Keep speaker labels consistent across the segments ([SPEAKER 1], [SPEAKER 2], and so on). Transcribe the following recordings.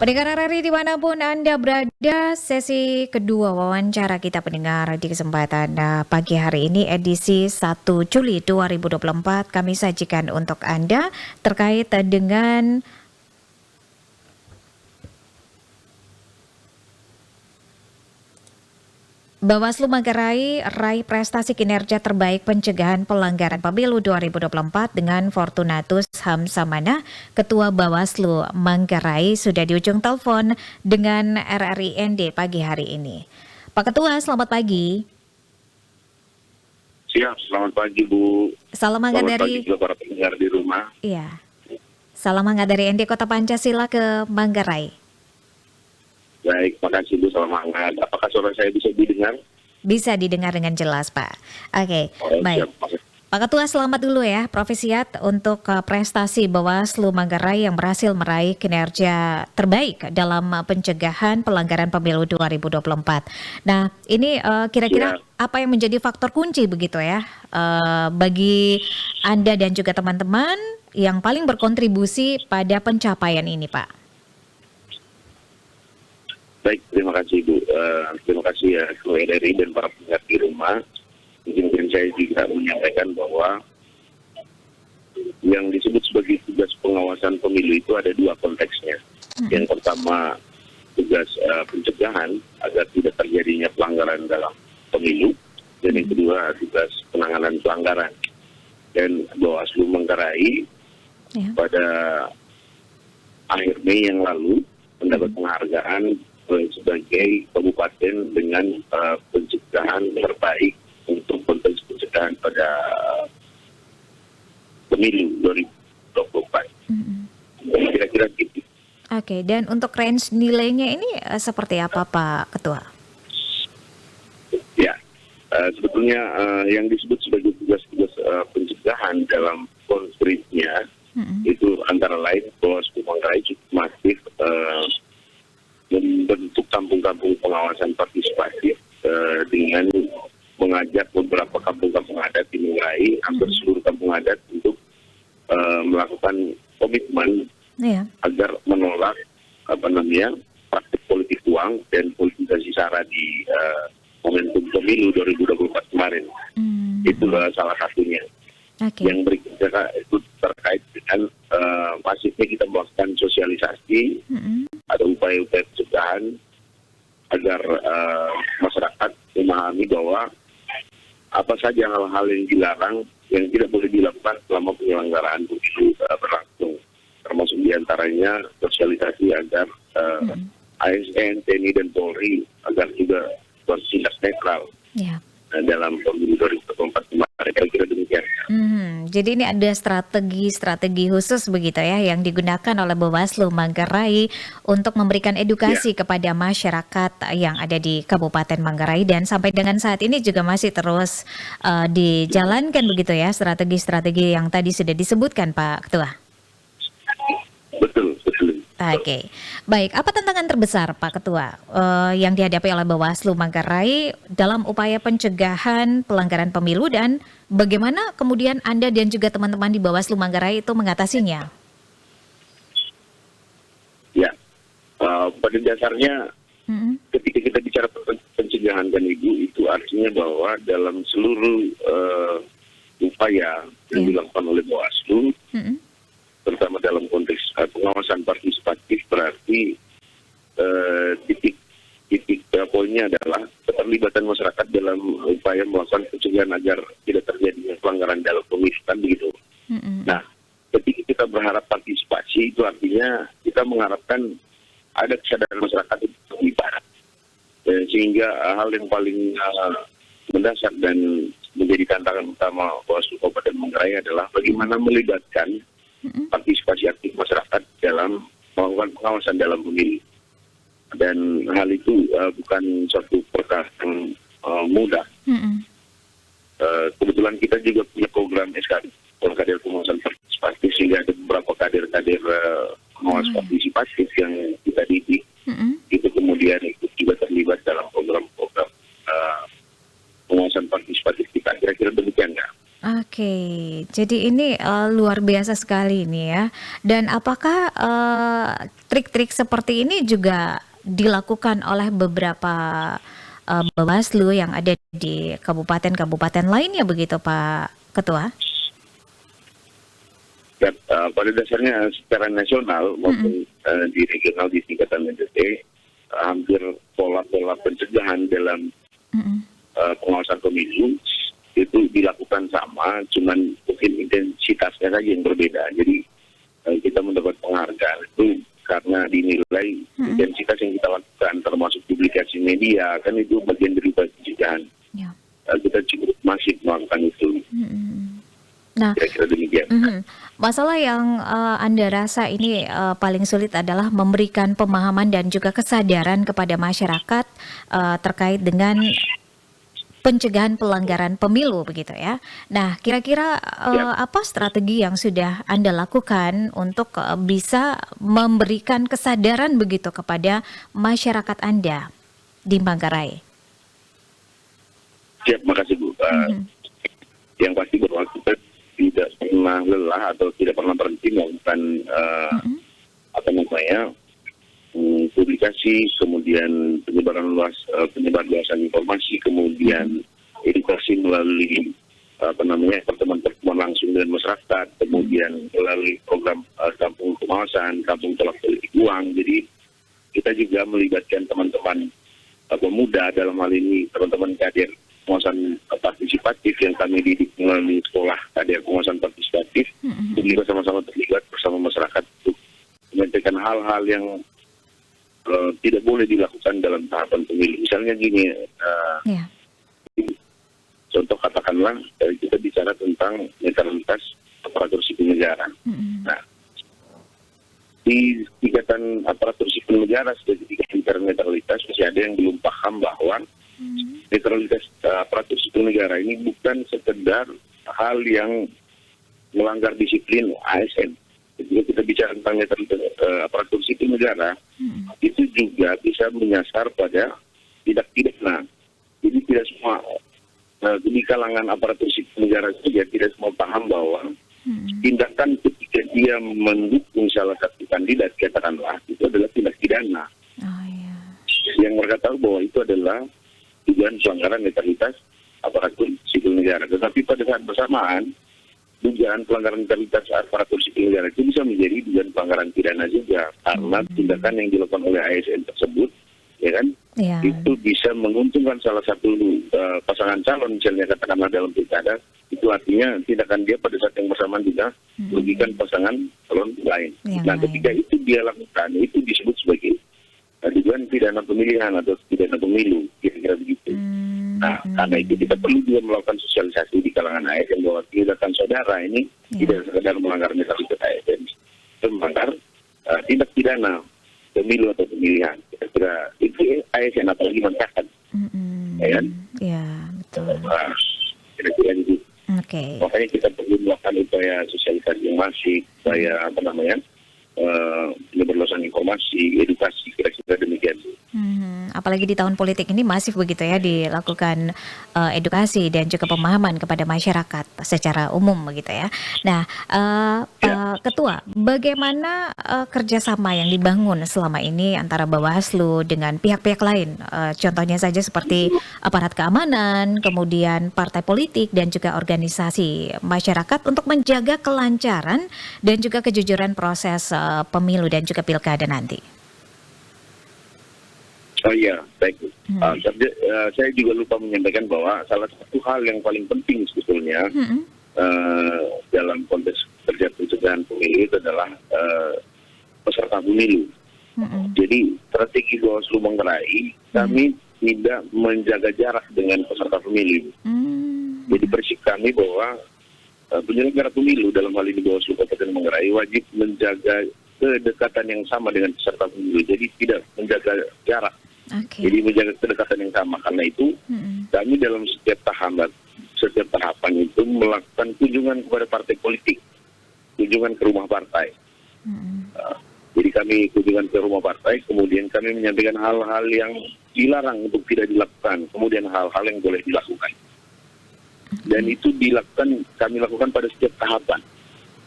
[SPEAKER 1] Pendengar RRI dimanapun Anda berada, sesi kedua wawancara kita pendengar di kesempatan pagi hari ini edisi 1 Juli 2024 kami sajikan untuk Anda terkait dengan Bawaslu Manggarai raih prestasi kinerja terbaik pencegahan pelanggaran pemilu 2024 dengan Fortunatus Hamsamana, Ketua Bawaslu Manggarai sudah di ujung telepon dengan RRI ND pagi hari ini. Pak Ketua, selamat pagi.
[SPEAKER 2] Siap, selamat pagi Bu.
[SPEAKER 1] Salam hangat
[SPEAKER 2] Selamat
[SPEAKER 1] dari
[SPEAKER 2] pagi juga para pendengar di rumah.
[SPEAKER 1] Iya. Salam hangat dari ND Kota Pancasila ke Manggarai.
[SPEAKER 2] Baik, makasih Bu, salam hangat. Apakah suara saya bisa didengar?
[SPEAKER 1] Bisa didengar dengan jelas, Pak. Oke, baik.
[SPEAKER 2] Siap, makasih.
[SPEAKER 1] Pak Ketua, selamat dulu ya, Profesiat untuk prestasi Bawaslu Manggarai yang berhasil meraih kinerja terbaik dalam pencegahan pelanggaran pemilu 2024. Nah, ini kira-kira apa yang menjadi faktor kunci begitu ya bagi Anda dan juga teman-teman yang paling berkontribusi pada pencapaian ini, Pak?
[SPEAKER 2] Baik, terima kasih Bu. Terima kasih ya Ketua RRI dan para pendengar di rumah. Mungkin saya juga menyampaikan bahwa yang disebut sebagai tugas pengawasan pemilu itu ada dua konteksnya. Yang pertama, tugas pencegahan agar tidak terjadinya pelanggaran dalam pemilu. Dan yang kedua, tugas penanganan pelanggaran. Dan Bawaslu Manggarai pada akhir Mei yang lalu mendapat penghargaan sebagai kabupaten dengan pencegahan terbaik untuk konteks pencegahan pada pemilu 2024. Kira-kira gitu.
[SPEAKER 1] Oke, dan untuk range nilainya ini seperti apa Pak Ketua?
[SPEAKER 2] Ya, sebetulnya yang disebut sebagai tugas-tugas pencegahan dalam konkretnya itu antara lain Bawaslu Manggarai cukup masif membentuk kampung-kampung pengawasan partisipatif dengan mengajak beberapa kampung-kampung adat di Manggarai, hampir seluruh kampung adat untuk melakukan komitmen agar menolak praktik politik uang dan politisasi SARA di momentum pemilu 2024 kemarin. Itulah salah satunya. Yang berikutnya itu terkait dengan masifnya kita melakukan sosialisasi, ada upaya-upaya pencegahan agar masyarakat memahami bahwa apa saja hal-hal yang dilarang yang tidak boleh dilakukan selama penyelenggaraan pemilu berlangsung, termasuk diantaranya sosialisasi agar ASN, TNI dan Polri agar juga bertindak netral dalam pemilu 2024 kemarin. Kira-kira demikian.
[SPEAKER 1] Jadi ini ada strategi khusus begitu ya yang digunakan oleh Bawaslu Manggarai untuk memberikan edukasi kepada masyarakat yang ada di Kabupaten Manggarai dan sampai dengan saat ini juga masih terus dijalankan begitu ya strategi-strategi yang tadi sudah disebutkan Pak Ketua.
[SPEAKER 2] Betul.
[SPEAKER 1] Oke, baik. Apa tantangan terbesar Pak Ketua yang dihadapi oleh Bawaslu Manggarai dalam upaya pencegahan pelanggaran pemilu dan bagaimana kemudian Anda dan juga teman-teman di Bawaslu Manggarai itu mengatasinya?
[SPEAKER 2] Ya, pada dasarnya ketika kita bicara pencegahan kan Ibu, itu artinya bahwa dalam seluruh upaya yang dilakukan oleh Bawaslu, terutama dalam konteks pengawasan partisipatif, berarti titik poinnya adalah keterlibatan masyarakat dalam upaya melakukan pencegahan agar tidak terjadinya pelanggaran dalam pemilu kan begitu. Nah, ketika kita berharap partisipasi itu artinya kita mengharapkan ada kesadaran masyarakat itu terlibat, sehingga hal yang paling mendasar dan menjadi tantangan utama Bawaslu Kabupaten Manggarai adalah bagaimana melibatkan partisipasi aktif masyarakat dalam melakukan pengawasan dalam pemilu. Dan hal itu bukan suatu perkara yang mudah. Kebetulan kita juga punya program SKD, kader pengawasan partisipatif, sehingga ada beberapa kader-kader pengawas partisipatif yang kita didik. Itu kemudian ikut juga terlibat dalam program-program pengawasan partisipatif kita. Kira-kira demikian nggak?
[SPEAKER 1] Oke, Jadi ini luar biasa sekali ini ya. Dan apakah trik-trik seperti ini juga dilakukan oleh beberapa Bawaslu yang ada di kabupaten-kabupaten lainnya begitu Pak Ketua?
[SPEAKER 2] Dan, pada dasarnya secara nasional maupun di regional di tingkatan NTT, hampir pola-pola pencegahan dalam pengawasan pemilu itu dilakukan sama, cuman mungkin intensitasnya saja yang berbeda. Jadi kita mendapat penghargaan itu karena dinilai intensitas yang kita lakukan, termasuk publikasi media, kan itu bagian dari pencegahan.
[SPEAKER 1] Ya.
[SPEAKER 2] Kita cukup masif melakukan itu.
[SPEAKER 1] Nah,
[SPEAKER 2] Kira-kira demikian.
[SPEAKER 1] masalah yang Anda rasa ini paling sulit adalah memberikan pemahaman dan juga kesadaran kepada masyarakat terkait dengan pencegahan pelanggaran pemilu begitu ya. Nah, kira-kira apa strategi yang sudah Anda lakukan untuk bisa memberikan kesadaran begitu kepada masyarakat Anda di Manggarai?
[SPEAKER 2] Siap, makasih Bu. Yang pasti bahwa kita tidak pernah lelah atau tidak pernah berhenti melakukan publikasi, kemudian penyebar luasan informasi, kemudian edukasi melalui pertemuan-pertemuan langsung dengan masyarakat, kemudian melalui program kampung pengawasan, kampung tolak politik uang. Jadi kita juga melibatkan teman-teman pemuda, dalam hal ini teman-teman kader pengawasan partisipatif yang kami didik melalui sekolah kader pengawasan partisipatif, untuk juga sama-sama terlibat bersama masyarakat untuk menyampaikan hal-hal yang tidak boleh dilakukan dalam tahapan pemilu. Misalnya gini, contoh katakanlah kita bicara tentang netralitas aparatur sipil negara. Nah, di tingkatan aparatur sipil negara sebagai tingkatan netralitas masih ada yang belum paham bahwa netralitas aparatur sipil negara ini bukan sekedar hal yang melanggar disiplin ASN. Jika kita bicara tentang netralitas aparatur sipil negara, itu juga bisa menyasar pada tindak pidana. Jadi tidak semua di kalangan aparatur sipil negara saja tidak semua paham bahwa tindakan ketika dia mendukung salah satu kandidat, katakanlah, itu adalah tindak pidana. Yang mereka tahu bahwa itu adalah dugaan pelanggaran netralitas aparatur sipil negara. Tetapi pada saat bersamaan, dugaan pelanggaran netralitas aparatur sipil negara itu bisa menjadi dugaan pelanggaran pidana juga, karena tindakan yang dilakukan oleh ASN tersebut, ya kan, itu bisa menguntungkan salah satu pasangan calon, misalnya katakanlah dalam pilkada, itu artinya tindakan dia pada saat yang bersamaan juga merugikan pasangan calon lain. Nah, ketika itu dia lakukan, itu disebut sebagai dugaan pidana pemilihan atau pidana pemilu, kira-kira begitu. Nah, karena itu kita perlu juga melakukan sosialisasi di kalangan ASN bahwa tindakan saudara ini tidak sekedar melanggar netralitas ASN, itu melanggar tindak pidana pemilu atau pemilihan. Kira-kira itu ASN apalagi masyarakat. Ya kan?
[SPEAKER 1] Ya, betul.
[SPEAKER 2] Nah, kira-kira gitu. Makanya kita perlu melakukan upaya sosialisasi yang masif, upaya penyebaran informasi, edukasi, kira-kira demikian.
[SPEAKER 1] Apalagi di tahun politik ini masif begitu ya dilakukan edukasi dan juga pemahaman kepada masyarakat secara umum begitu ya. Nah, Pak Ketua, bagaimana kerjasama yang dibangun selama ini antara Bawaslu dengan pihak-pihak lain? Contohnya saja seperti aparat keamanan, kemudian partai politik dan juga organisasi masyarakat untuk menjaga kelancaran dan juga kejujuran proses pemilu dan juga pilkada nanti.
[SPEAKER 2] Oh iya, baik. Saya juga lupa menyampaikan bahwa salah satu hal yang paling penting sebetulnya dalam konteks kerja pencegahan pemilu itu adalah peserta pemilu. Jadi strategi Bawaslu Manggarai, kami tidak menjaga jarak dengan peserta pemilu. Jadi prinsip kami bahwa penyelenggara pemilu dalam hal ini Bawaslu Kabupaten Manggarai wajib menjaga kedekatan yang sama dengan peserta pemilu. Jadi tidak menjaga jarak. Jadi menjaga kedekatan yang sama. Karena itu kami dalam setiap tahapan itu melakukan kunjungan kepada partai politik, kunjungan ke rumah partai. Jadi kami kunjungan ke rumah partai, kemudian kami menyampaikan hal-hal yang dilarang untuk tidak dilakukan, kemudian hal-hal yang boleh dilakukan. dan itu kami lakukan pada setiap tahapan,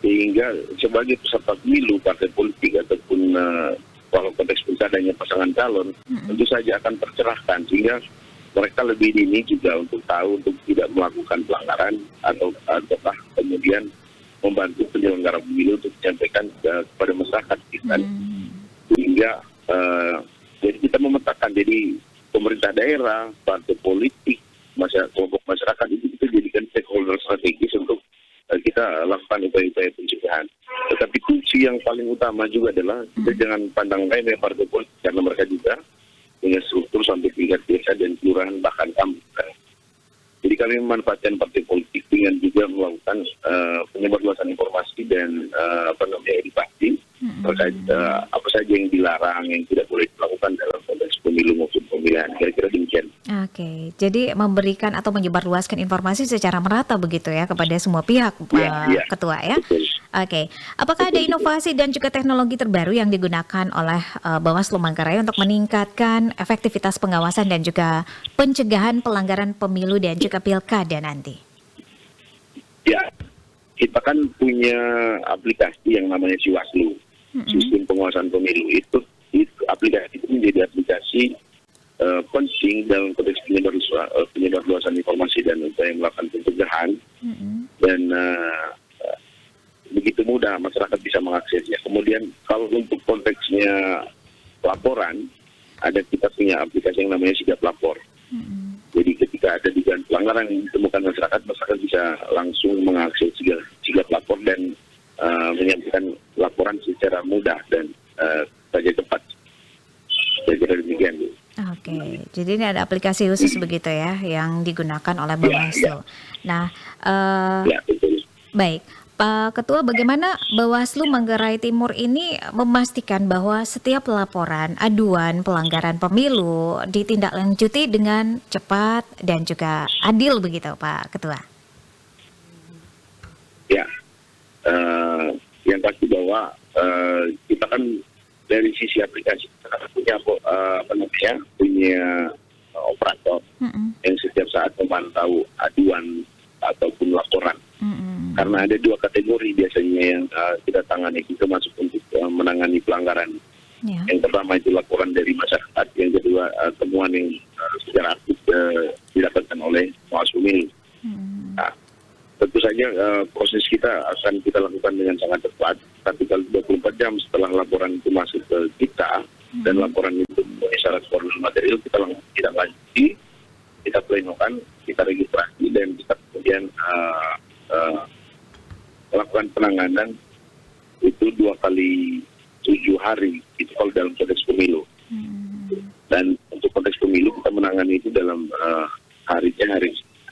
[SPEAKER 2] sehingga sebagai peserta pemilu partai politik ataupun kalau konteks pilkadanya pasangan calon tentu saja akan tercerahkan, sehingga mereka lebih dini juga untuk tahu untuk tidak melakukan pelanggaran ataukah kemudian membantu penyelenggara pemilu untuk menyampaikan kepada masyarakat kita. Sehingga jadi kita memetakan, jadi pemerintah daerah, partai politik, kelompok masyarakat itu kita jadikan stakeholder strategis untuk kita lakukan upaya-upaya pencegahan. Tetapi kunci yang paling utama juga adalah kita jangan pandang remeh partai politik, karena mereka juga punya struktur sampai tingkat desa dan kelurahan bahkan kampung. Jadi kami memanfaatkan partai politik dengan juga melakukan penyebarluasan informasi dan edukasi terkait apa saja yang dilarang, yang tidak boleh dilakukan dalam konteks pemilu maupun pemilihan. Kira-kira demikian.
[SPEAKER 1] Oke, jadi memberikan atau menyebarluaskan informasi secara merata begitu ya kepada semua pihak, Ketua ya.
[SPEAKER 2] Betul.
[SPEAKER 1] Oke, apakah ada inovasi dan juga teknologi terbaru yang digunakan oleh Bawaslu Manggarai untuk meningkatkan efektivitas pengawasan dan juga pencegahan pelanggaran pemilu dan juga pilkada nanti?
[SPEAKER 2] Ya, kita kan punya aplikasi yang namanya Siwaslu, Sistem Pengawasan Pemilu. Itu aplikasi itu menjadi aplikasi penting dalam konteks penyebarluasan informasi dan upaya melakukan pencegahan, dan begitu mudah masyarakat bisa mengaksesnya. Kemudian kalau untuk konteksnya laporan, kita punya aplikasi yang namanya Sigap Lapor. Jadi ketika ada dugaan pelanggaran yang ditemukan masyarakat bisa langsung mengakses Sigap Lapor dan menyampaikan laporan secara mudah dan saja cepat. Saya kira demikian.
[SPEAKER 1] Oke, jadi ini ada aplikasi khusus begitu ya yang digunakan oleh Bawaslu. Nah,
[SPEAKER 2] betul.
[SPEAKER 1] Baik. Pak Ketua, bagaimana Bawaslu Manggarai Timur ini memastikan bahwa setiap laporan, aduan pelanggaran pemilu ditindaklanjuti dengan cepat dan juga adil begitu, Pak Ketua?
[SPEAKER 2] Ya, yang pasti bahwa kita kan dari sisi aplikasi kita punya operator yang setiap saat memantau aduan ataupun laporan. Karena ada dua kategori biasanya yang kita tangani, itu masuk untuk menangani pelanggaran. Yang pertama itu laporan dari masyarakat, yang kedua temuan yang secara aktif didapatkan oleh Bawaslu Pemilu. Nah, tentu saja proses kita akan kita lakukan dengan sangat cepat, tapi kalau 24 jam setelah laporan itu masuk ke kita dan laporan itu memenuhi syarat formal material, kita langsung tidak lanjuti, kita plenokan, kita registrasi, dan kita kemudian melakukan penanganan itu 2 kali 7 hari, itu kalau dalam konteks pemilu. Dan untuk konteks pemilu kita menangani itu dalam hari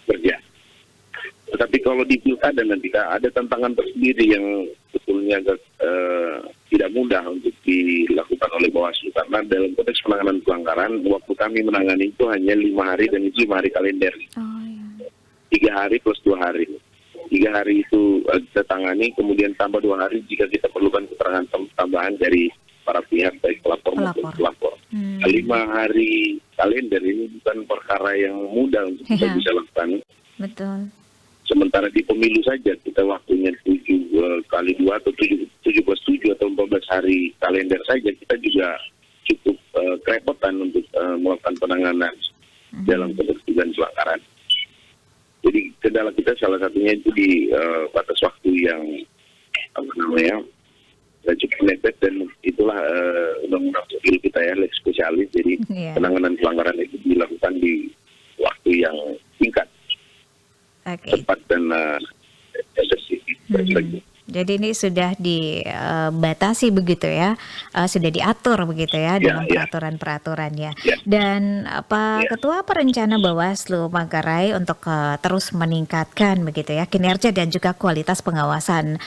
[SPEAKER 2] kerja. Tetapi kalau di pilkada nanti ada tantangan tersendiri yang sebetulnya tidak mudah untuk dilakukan oleh Bawaslu, karena dalam konteks penanganan pelanggaran waktu kami menangani itu hanya 5 hari, dan itu 5 hari kalender. 3 hari plus 2 hari. 3 hari itu kita tangani, kemudian tambah 2 hari jika kita perlukan keterangan tambahan dari para pihak, baik pelapor maupun pelapor. 5 hari kalender ini bukan perkara yang mudah untuk kita bisa lakukan.
[SPEAKER 1] Betul.
[SPEAKER 2] Sementara di pemilu saja kita waktunya 7 kali 2 atau 7 plus 7 atau 14 hari kalender saja, kita juga cukup kerepotan untuk melakukan penanganan dalam konteks dugaan pelanggaran. Jadi kendala kita salah satunya itu di batas waktu yang cukup mepet, dan itulah undang-undang pemilu kita ya, lex spesialis. Jadi penanganan pelanggaran itu dilakukan di waktu yang singkat, cepat dan efektif.
[SPEAKER 1] Jadi ini sudah dibatasi begitu ya, sudah diatur begitu ya dalam peraturan-peraturannya. Dan Pak Ketua, apa rencana Bawaslu Manggarai untuk terus meningkatkan begitu ya kinerja dan juga kualitas pengawasan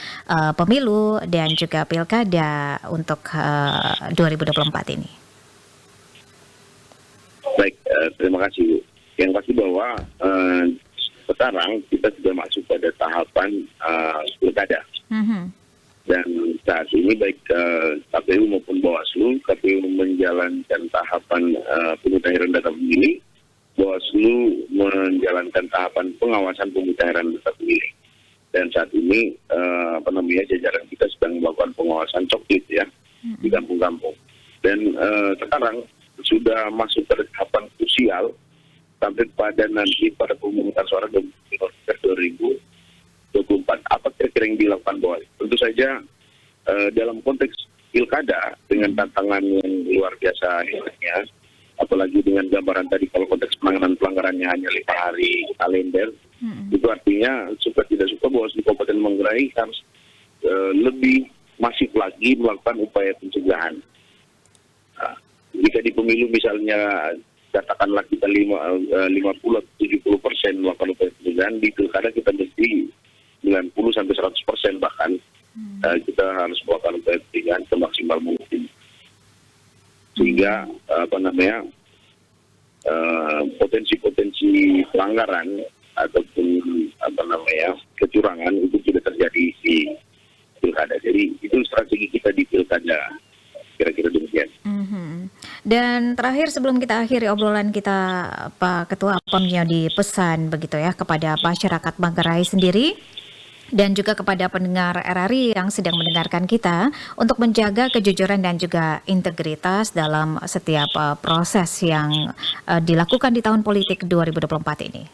[SPEAKER 1] pemilu dan juga pilkada untuk 2024 ini? Baik,
[SPEAKER 2] terima kasih. Yang pasti bahwa sekarang kita sudah masuk pada tahapan pilkada. Dan saat ini baik KPU maupun Bawaslu, KPU menjalankan tahapan pemutakhiran data pemilih, Bawaslu menjalankan tahapan pengawasan pemutahiran data pemilih. Dan saat ini jajaran kita sedang melakukan pengawasan coklit ya di kampung-kampung. Dan sekarang sudah masuk ke tahapan krusial sampai pada pemungutan suara 2024. Apa kira-kira yang dilakukan Bawaslu? Tentu saja dalam konteks pilkada dengan tantangan yang luar biasa hebatnya, apalagi dengan gambaran tadi kalau konteks penanganan pelanggarannya hanya 5 hari kalender, itu artinya suka tidak suka Bawaslu Kabupaten Manggarai harus lebih masif lagi melakukan upaya pencegahan. Nah, jika di pemilu misalnya katakanlah kita 50-70% melakukan upaya pencegahan, di pilkada kita mesti 90-100% bahkan kita harus melakukan upaya pencegahan semaksimal mungkin. Sehingga potensi-potensi pelanggaran ataupun kecurangan itu tidak terjadi di pilkada. Jadi itu strategi kita di pilkada, kira-kira demikian.
[SPEAKER 1] Dan terakhir sebelum kita akhiri obrolan kita, Pak Ketua, apa menjadi pesan begitu ya kepada masyarakat Manggarai sendiri dan juga kepada pendengar RRI yang sedang mendengarkan kita untuk menjaga kejujuran dan juga integritas dalam setiap proses yang dilakukan di tahun politik 2024 ini.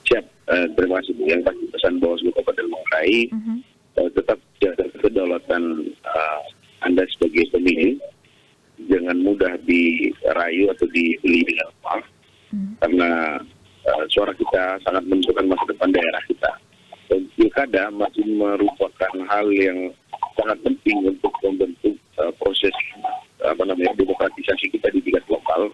[SPEAKER 2] Siap, terima kasih Bu. Yang pasti pesan Bawaslu Kabupaten Manggarai tetap jaga kedaulatan Anda sebagai pemilih, jangan mudah dirayu atau dibeli dengan uang, karena suara kita sangat menentukan masa depan daerah kita. Dan pilkada masih merupakan hal yang sangat penting untuk membentuk proses demokratisasi kita di tingkat lokal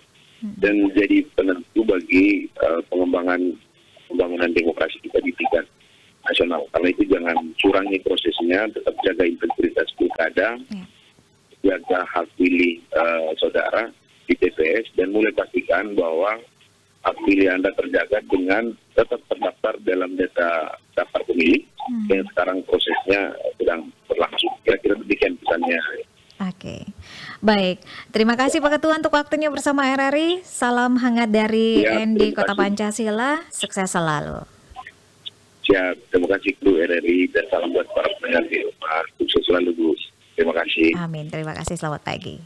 [SPEAKER 2] dan menjadi penentu bagi pembangunan demokrasi kita di tingkat nasional. Karena itu jangan curangi prosesnya, tetap jaga integritas pilkada, jaga hak pilih saudara di TPS, dan mulai pastikan bahwa hak pilih Anda terjaga dengan tetap terdaftar dalam data daftar pemilih yang sekarang prosesnya sedang berlangsung. Kira-kira demikian pesannya.
[SPEAKER 1] Oke, baik. Terima kasih Pak Ketua untuk waktunya bersama RRI. Salam hangat dari ND Kota Pancasila. Sukses selalu.
[SPEAKER 2] Siap, terima kasih kru RRI dan salam buat para pendengar di rumah. Sukses selalu Bu. Terima kasih.
[SPEAKER 1] Amin, terima kasih. Selamat pagi.